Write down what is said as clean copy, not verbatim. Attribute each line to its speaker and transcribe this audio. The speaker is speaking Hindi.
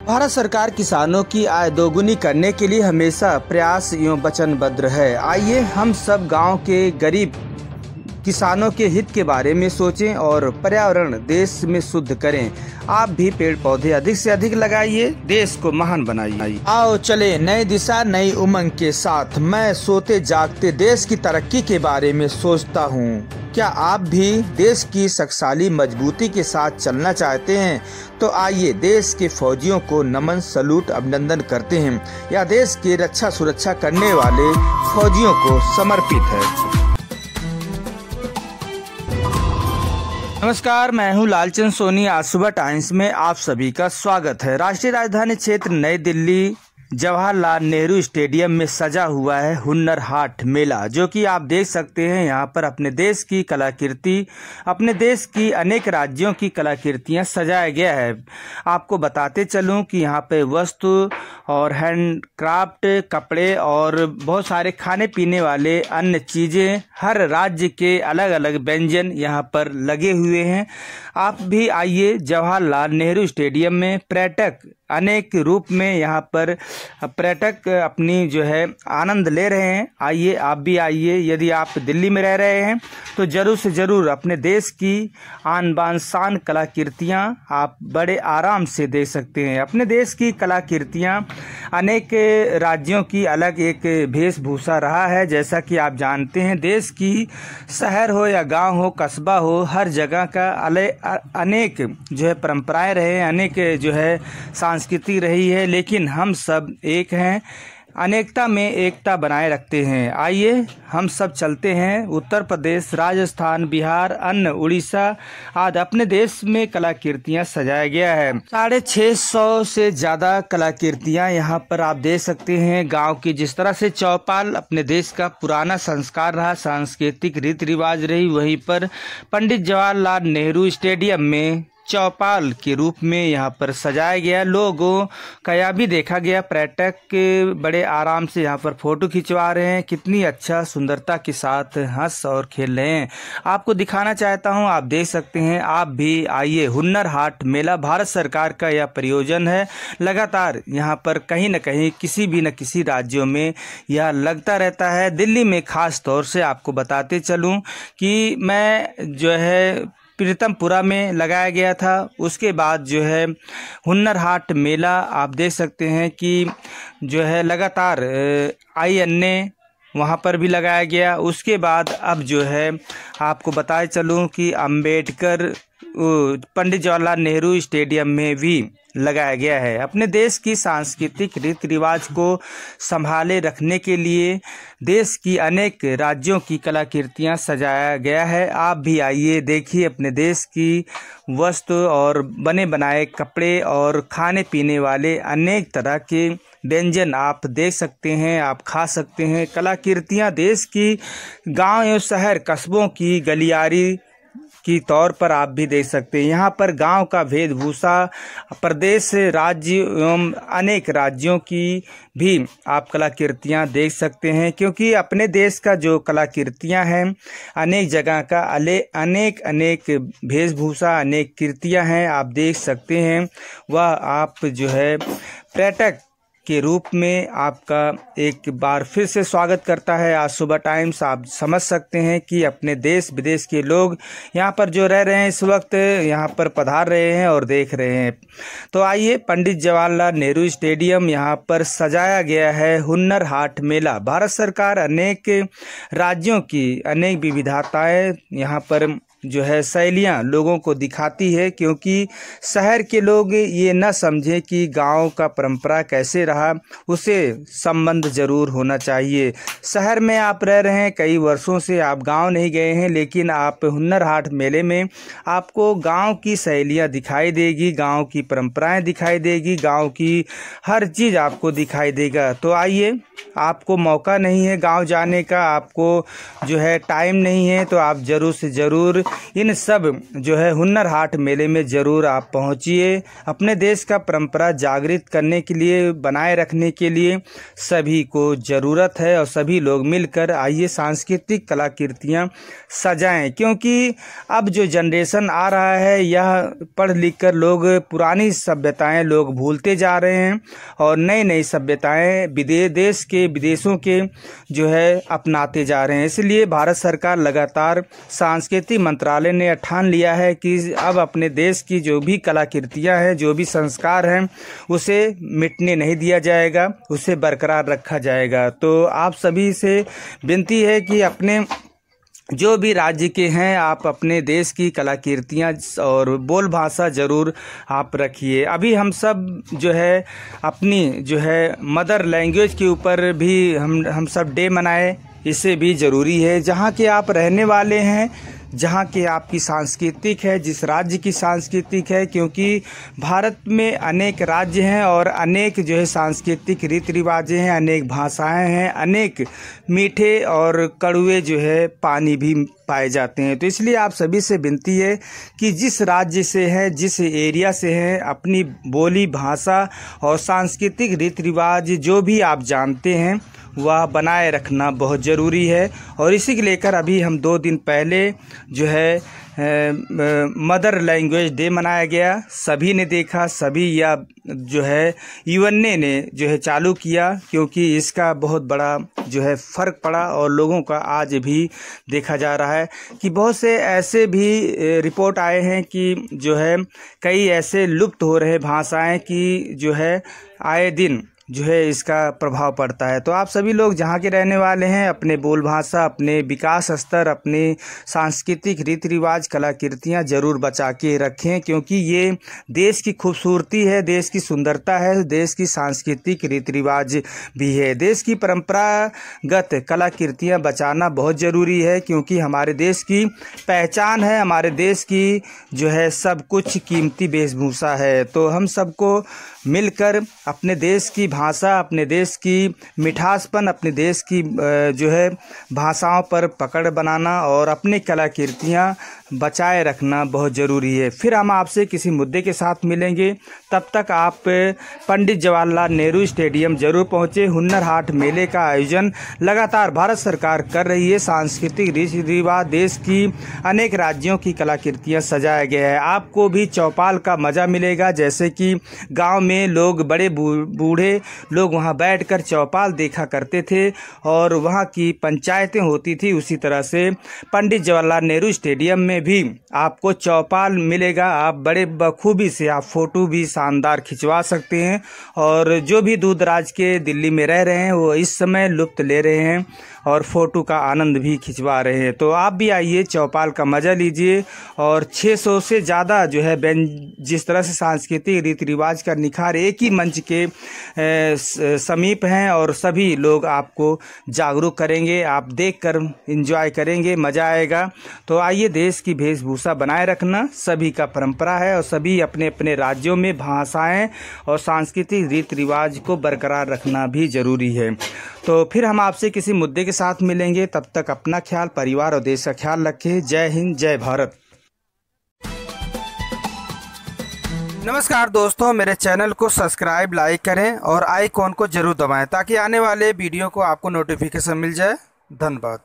Speaker 1: भारत सरकार किसानों की आय दोगुनी करने के लिए हमेशा प्रयास एवं वचनबद्ध है। आइए हम सब गांव के गरीब किसानों के हित के बारे में सोचें और पर्यावरण देश में शुद्ध करें। आप भी पेड़ पौधे अधिक से अधिक लगाइए, देश को महान बनाइए। आओ चले नई दिशा नई उमंग के साथ। मैं सोते जागते देश की तरक्की के बारे में सोचता हूँ। क्या आप भी देश की शक्तिशाली मजबूती के साथ चलना चाहते हैं? तो आइए देश के फौजियों को नमन सलूट अभिनंदन करते हैं। यह देश की रक्षा सुरक्षा करने वाले फौजियों को समर्पित है। नमस्कार, मैं हूं लालचंद सोनी। आज सुबह टाइम्स में आप सभी का स्वागत है। राष्ट्रीय राजधानी क्षेत्र नई दिल्ली जवाहरलाल नेहरू स्टेडियम में सजा हुआ है हुनर हाट मेला, जो कि आप देख सकते हैं। यहाँ पर अपने देश की कलाकृति, अपने देश की अनेक राज्यों की कलाकृतियाँ सजाया गया है। आपको बताते चलूँ कि यहाँ पे वस्तु और हैंडक्राफ्ट कपड़े और बहुत सारे खाने पीने वाले अन्य चीज़ें, हर राज्य के अलग अलग व्यंजन यहाँ पर लगे हुए हैं। आप भी आइए जवाहरलाल नेहरू स्टेडियम में। पर्यटक अनेक रूप में यहाँ पर पर्यटक अपनी जो है आनंद ले रहे हैं। आइए आप भी आइए। यदि आप दिल्ली में रह रहे हैं तो जरूर से ज़रूर अपने देश की आन बान शान कलाकृतियाँ आप बड़े आराम से देख सकते हैं। अपने देश की कलाकृतियाँ अनेक राज्यों की अलग एक वेशभूषा रहा है। जैसा कि आप जानते हैं, देश की शहर हो या गांव हो, कस्बा हो, हर जगह का अनेक जो है परंपराएं रहे, अनेक जो है संस्कृति रही है, लेकिन हम सब एक हैं, अनेकता में एकता बनाए रखते हैं। आइए हम सब चलते हैं। उत्तर प्रदेश, राजस्थान, बिहार, अन्य उड़ीसा आदि अपने देश में कलाकृतियाँ सजाया गया है। 650 से ज़्यादा कलाकृतियाँ यहाँ पर आप देख सकते हैं। गांव की जिस तरह से चौपाल अपने देश का पुराना संस्कार रहा, सांस्कृतिक रीति रिवाज रही, वहीं पर पंडित जवाहरलाल नेहरू स्टेडियम में चौपाल के रूप में यहाँ पर सजाया गया। लोगों का यह भी देखा गया, पर्यटक बड़े आराम से यहाँ पर फोटो खिंचवा रहे हैं। कितनी अच्छा सुंदरता के साथ हंस और खेल रहे हैं। आपको दिखाना चाहता हूँ, आप देख सकते हैं। आप भी आइए। हुनर हाट मेला भारत सरकार का यह प्रयोजन है। लगातार यहाँ पर कहीं न कहीं किसी भी न किसी राज्यों में यह लगता रहता है। दिल्ली में खास तौर से आपको बताते चलूँ कि मैं जो है प्रीतमपुरा में लगाया गया था। उसके बाद जो है हुनर हाट मेला आप देख सकते हैं कि जो है लगातार INA वहाँ पर भी लगाया गया। उसके बाद अब जो है आपको बताए चलूँ कि अंबेडकर पंडित जवाहरलाल नेहरू स्टेडियम में भी लगाया गया है। अपने देश की सांस्कृतिक रीति रिवाज को संभाले रखने के लिए देश की अनेक राज्यों की कलाकृतियाँ सजाया गया है। आप भी आइए, देखिए अपने देश की वस्तु और बने बनाए कपड़े और खाने पीने वाले अनेक तरह के व्यंजन आप देख सकते हैं, आप खा सकते हैं। कलाकृतियाँ देश की गांव एवं शहर कस्बों की गलियारी की तौर पर आप भी देख सकते हैं। यहाँ पर गांव का वेशभूषा, प्रदेश, राज्य एवं अनेक राज्यों की भी आप कलाकृतियाँ देख सकते हैं। क्योंकि अपने देश का जो कलाकृतियाँ हैं, अनेक जगह का अनेक वेशभूषा, अनेक कृतियाँ हैं, आप देख सकते हैं। वह आप जो है पर्यटक के रूप में आपका एक बार फिर से स्वागत करता है। आज सुबह टाइम्स। आप समझ सकते हैं कि अपने देश विदेश के लोग यहाँ पर जो रह रहे हैं, इस वक्त यहाँ पर पधार रहे हैं और देख रहे हैं। तो आइए, पंडित जवाहरलाल नेहरू स्टेडियम यहाँ पर सजाया गया है हुनर हाट मेला। भारत सरकार अनेक राज्यों की अनेक विविधताएं यहाँ पर जो है शैलियाँ लोगों को दिखाती है। क्योंकि शहर के लोग ये न समझें कि गांव का परंपरा कैसे रहा, उसे संबंध जरूर होना चाहिए। शहर में आप रह रहे हैं, कई वर्षों से आप गांव नहीं गए हैं, लेकिन आप हुनर हाट मेले में आपको गांव की शैलियाँ दिखाई देगी, गांव की परंपराएं दिखाई देगी, गांव की हर चीज़ आपको दिखाई देगा। तो आइए, आपको मौका नहीं है गांव जाने का, आपको जो है टाइम नहीं है, तो आप ज़रूर से ज़रूर इन सब जो है हुनर हाट मेले में ज़रूर आप पहुंचिए। अपने देश का परंपरा जागृत करने के लिए, बनाए रखने के लिए सभी को ज़रूरत है और सभी लोग मिलकर आइए सांस्कृतिक कलाकृतियाँ सजाएं, क्योंकि अब जो जनरेशन आ रहा है यह पढ़ लिख कर लोग पुरानी सभ्यताएं लोग भूलते जा रहे हैं और नई नई सभ्यताएं देश के विदेशों के जो है अपनाते जा रहे हैं। इसलिए भारत सरकार लगातार सांस्कृतिक मंत्रालय ने ठान लिया है कि अब अपने देश की जो भी कलाकृतियां हैं, जो भी संस्कार हैं, उसे मिटने नहीं दिया जाएगा, उसे बरकरार रखा जाएगा। तो आप सभी से विनती है कि अपने जो भी राज्य के हैं आप अपने देश की कलाकृतियाँ और बोल भाषा ज़रूर आप रखिए। अभी हम सब जो है अपनी जो है मदर लैंग्वेज के ऊपर भी हम सब डे मनाए, इससे भी ज़रूरी है। जहाँ के आप रहने वाले हैं, जहाँ के आपकी सांस्कृतिक है, जिस राज्य की सांस्कृतिक है, क्योंकि भारत में अनेक राज्य हैं और अनेक जो है सांस्कृतिक रीति रिवाजें हैं, अनेक भाषाएं हैं, अनेक मीठे और कड़वे जो है पानी भी पाए जाते हैं। तो इसलिए आप सभी से विनती है कि जिस राज्य से हैं, जिस एरिया से हैं, अपनी बोली, भाषा और सांस्कृतिक रीति रिवाज जो भी आप जानते हैं वह बनाए रखना बहुत ज़रूरी है। और इसी को लेकर अभी हम 2 दिन पहले जो है मदर लैंग्वेज डे मनाया गया। सभी ने देखा, सभी या जो है यूएनए ने जो है चालू किया, क्योंकि इसका बहुत बड़ा जो है फ़र्क पड़ा और लोगों का आज भी देखा जा रहा है कि बहुत से ऐसे भी रिपोर्ट आए हैं कि जो है कई ऐसे लुप्त हो रहे भाषाएं कि जो है आए दिन जो है इसका प्रभाव पड़ता है। तो आप सभी लोग जहाँ के रहने वाले हैं अपने बोल भाषा, अपने विकास स्तर, अपने सांस्कृतिक रीति रिवाज, कलाकृतियाँ ज़रूर बचा के रखें, क्योंकि ये देश की खूबसूरती है, देश की सुंदरता है, देश की सांस्कृतिक रीति रिवाज भी है। देश की परंपरागत कलाकृतियाँ बचाना बहुत ज़रूरी है, क्योंकि हमारे देश की पहचान है, हमारे देश की जो है सब कुछ कीमती वेशभूषा है। तो हम सबको मिलकर अपने देश की भाषा, अपने देश की मिठासपन, अपने देश की जो है भाषाओं पर पकड़ बनाना और अपनी कलाकृतियाँ बचाए रखना बहुत ज़रूरी है। फिर हम आपसे किसी मुद्दे के साथ मिलेंगे, तब तक आप पंडित जवाहरलाल नेहरू स्टेडियम जरूर पहुँचे। हुनर हाट मेले का आयोजन लगातार भारत सरकार कर रही है। सांस्कृतिक रीति रिवाज, देश की अनेक राज्यों की कलाकृतियाँ सजाया गया है। आपको भी चौपाल का मज़ा मिलेगा, जैसे कि गाँव में लोग, बड़े बूढ़े लोग वहां बैठकर चौपाल देखा करते थे और वहां की पंचायतें होती थी, उसी तरह से पंडित जवाहरलाल नेहरू स्टेडियम में भी आपको चौपाल मिलेगा। आप बड़े बखूबी से आप फोटो भी शानदार खिंचवा सकते हैं और जो भी दूर दराज के दिल्ली में रह रहे हैं वो इस समय लुत्फ ले रहे हैं और फोटो का आनंद भी खिंचवा रहे हैं। तो आप भी आइए, चौपाल का मज़ा लीजिए। और 600 से ज़्यादा जो है जिस तरह से सांस्कृतिक रीति रिवाज का निखार एक ही मंच के समीप हैं और सभी लोग आपको जागरूक करेंगे, आप देखकर एंजॉय करेंगे, मज़ा आएगा। तो आइए, देश की वेशभूषा बनाए रखना सभी का परंपरा है और सभी अपने अपने राज्यों में भाषाएं और सांस्कृतिक रीति रिवाज को बरकरार रखना भी ज़रूरी है। तो फिर हम आपसे किसी मुद्दे के साथ मिलेंगे, तब तक अपना ख्याल, परिवार और देश का ख्याल रखें। जय हिंद, जय भारत। नमस्कार दोस्तों, मेरे चैनल को सब्सक्राइब, लाइक करें और आइकॉन को जरूर दबाएं ताकि आने वाले वीडियो को आपको नोटिफिकेशन मिल जाए। धन्यवाद।